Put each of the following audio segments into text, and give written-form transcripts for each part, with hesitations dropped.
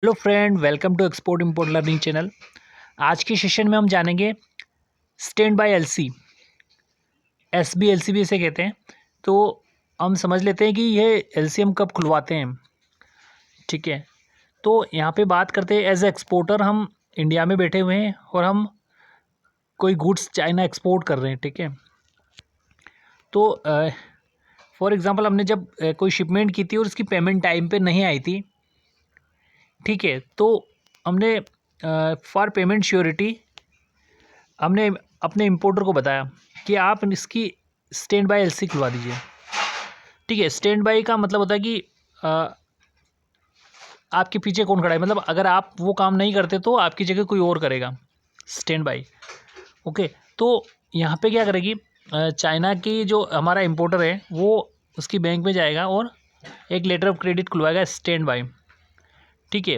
Hello friend, welcome to export import learning channel. आज के session में हम जानेंगे standby LC, SB LC भी इसे कहते हैं। तो हम समझ लेते हैं कि ये एलसी हम कब खुलवाते हैं। ठीक है, तो यहाँ पे बात करते हैं एज एक्सपोर्टर। हम इंडिया में बैठे हुए हैं और हम कोई गुड्स चाइना एक्सपोर्ट कर रहे हैं। ठीक है, तो फॉर एग्ज़ाम्पल हमने जब कोई शिपमेंट की थी और उसकी पेमेंट टाइम पे नहीं आई थी। ठीक है, तो हमने फॉर पेमेंट श्योरिटी हमने अपने इंपोर्टर को बताया कि आप इसकी स्टैंड बाय एलसी खुलवा दीजिए। ठीक है, स्टैंड बाय का मतलब होता है कि आपके पीछे कौन खड़ा है, मतलब अगर आप वो काम नहीं करते तो आपकी जगह कोई और करेगा, स्टैंड बाय। ओके, तो यहाँ पे क्या करेगी चाइना की जो हमारा इंपोर्टर है वो उसकी बैंक में जाएगा और एक लेटर ऑफ क्रेडिट खुलवाएगा स्टैंड बाय। ठीक है,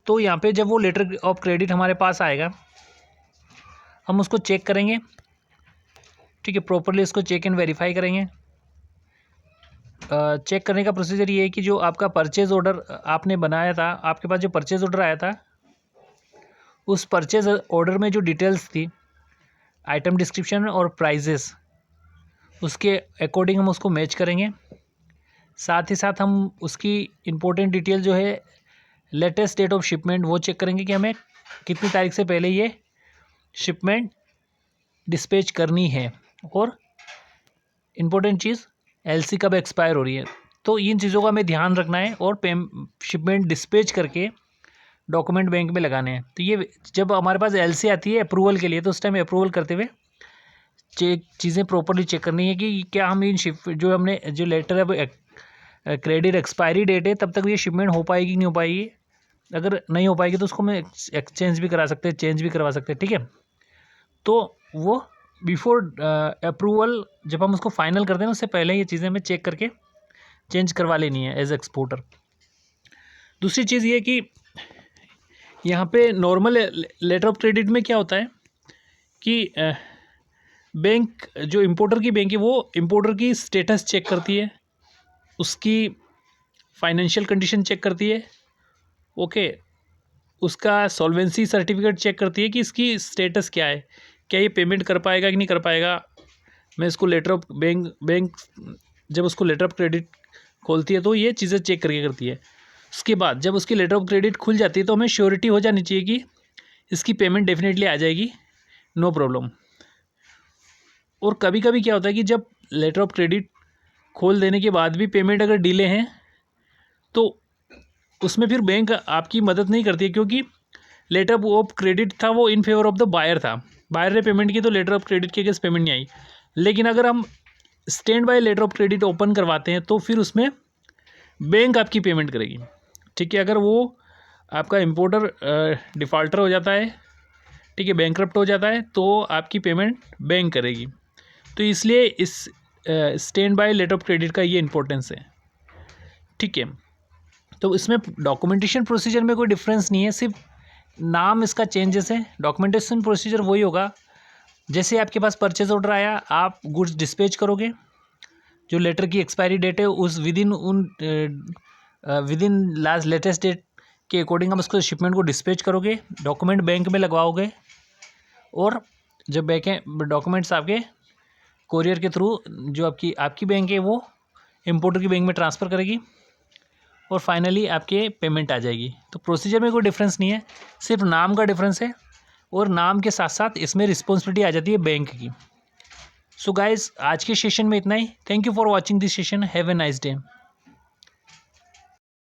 तो यहाँ पे जब वो लेटर ऑफ क्रेडिट हमारे पास आएगा हम उसको चेक करेंगे। ठीक है, प्रॉपरली इसको चेक एंड वेरीफाई करेंगे। चेक करने का प्रोसीजर ये है कि जो आपका परचेज़ ऑर्डर आपने बनाया था, आपके पास जो परचेज़ ऑर्डर आया था उस परचेज़ ऑर्डर में जो डिटेल्स थी, आइटम डिस्क्रिप्शन और प्राइजेस, उसके अकॉर्डिंग हम उसको मैच करेंगे। साथ ही साथ हम उसकी इम्पोर्टेंट डिटेल जो है लेटेस्ट डेट ऑफ शिपमेंट वो चेक करेंगे कि हमें कितनी तारीख से पहले ये शिपमेंट डिस्पैच करनी है, और इम्पोर्टेंट चीज़ एलसी कब एक्सपायर हो रही है। तो इन चीज़ों का हमें ध्यान रखना है और शिपमेंट डिस्पैच करके डॉक्यूमेंट बैंक में लगाने हैं। तो ये जब हमारे पास एलसी आती है अप्रूवल के लिए, तो उस टाइम अप्रूवल करते हुए चीज़ें प्रॉपरली चेक करनी है कि क्या हम इन जो हमने जो लेटर है क्रेडिट एक्सपायरी डेट है तब तक ये शिपमेंट हो पाएगी कि नहीं हो पाएगी। अगर नहीं हो पाएगी तो उसको हम एक्सचेंज भी करा सकते हैं, चेंज भी करवा सकते हैं। ठीक है, तो वो बिफोर अप्रूवल जब हम उसको फाइनल करते हैं उससे पहले ये चीज़ें हमें चेक करके चेंज करवा लेनी है एज एक्सपोर्टर। दूसरी चीज़ ये कि यहाँ पे नॉर्मल लेटर ऑफ क्रेडिट में क्या होता है कि बैंक जो इंपोर्टर की बैंक है वो इंपोर्टर की स्टेटस चेक करती है, उसकी फाइनेंशियल कंडीशन चेक करती है। ओके, उसका सॉल्वेंसी सर्टिफिकेट चेक करती है कि इसकी स्टेटस क्या है, क्या ये पेमेंट कर पाएगा कि नहीं कर पाएगा। मैं इसको लेटर ऑफ बैंक जब उसको लेटर ऑफ क्रेडिट खोलती है तो ये चीज़ें चेक करके करती है। उसके बाद जब उसकी लेटर ऑफ क्रेडिट खुल जाती है तो हमें श्योरिटी हो जानी चाहिए कि इसकी पेमेंट डेफिनेटली आ जाएगी, नो प्रॉब्लम। और कभी कभी क्या होता है कि जब लेटर ऑफ क्रेडिट खोल देने के बाद भी पेमेंट अगर डिले हैं तो उसमें फिर बैंक आपकी मदद नहीं करती है, क्योंकि लेटर ऑफ क्रेडिट था वो in favour of the buyer था। बायर ने पेमेंट की तो लेटर ऑफ क्रेडिट के अगेंस्ट पेमेंट नहीं आई। लेकिन अगर हम standby letter of credit open करवाते हैं तो फिर उसमें बैंक आपकी पेमेंट करेगी। ठीक है, अगर वो आपका इंपोर्टर डिफ़ॉल्टर हो जाता है, ठीक है, बैंकरप्ट हो जाता है, तो आपकी पेमेंट बैंक करेगी। तो इसलिए इस standby letter of credit का ये इंपॉर्टेंस है। ठीक है, तो इसमें डॉक्यूमेंटेशन प्रोसीजर में कोई डिफरेंस नहीं है, सिर्फ नाम इसका चेंजेस है। डॉक्यूमेंटेशन प्रोसीजर वही होगा, जैसे आपके पास परचेज ऑर्डर आया आप गुड्स डिस्पैच करोगे, जो लेटर की एक्सपायरी डेट है उस within last latest date के अकॉर्डिंग हम उसको शिपमेंट को डिस्पैच करोगे, डॉक्यूमेंट बैंक में लगवाओगे, और जब डॉक्यूमेंट्स आपके कोरियर के थ्रू जो आपकी बैंक है वो इंपोर्टर की बैंक में ट्रांसफ़र करेगी और फाइनली आपके पेमेंट आ जाएगी। तो प्रोसीजर में कोई डिफरेंस नहीं है, सिर्फ नाम का डिफरेंस है, और नाम के साथ साथ इसमें रिस्पॉन्सिबिलिटी आ जाती है बैंक की। सो गाइज, आज के सेशन में इतना ही। Thank you for watching this session. Have a nice day.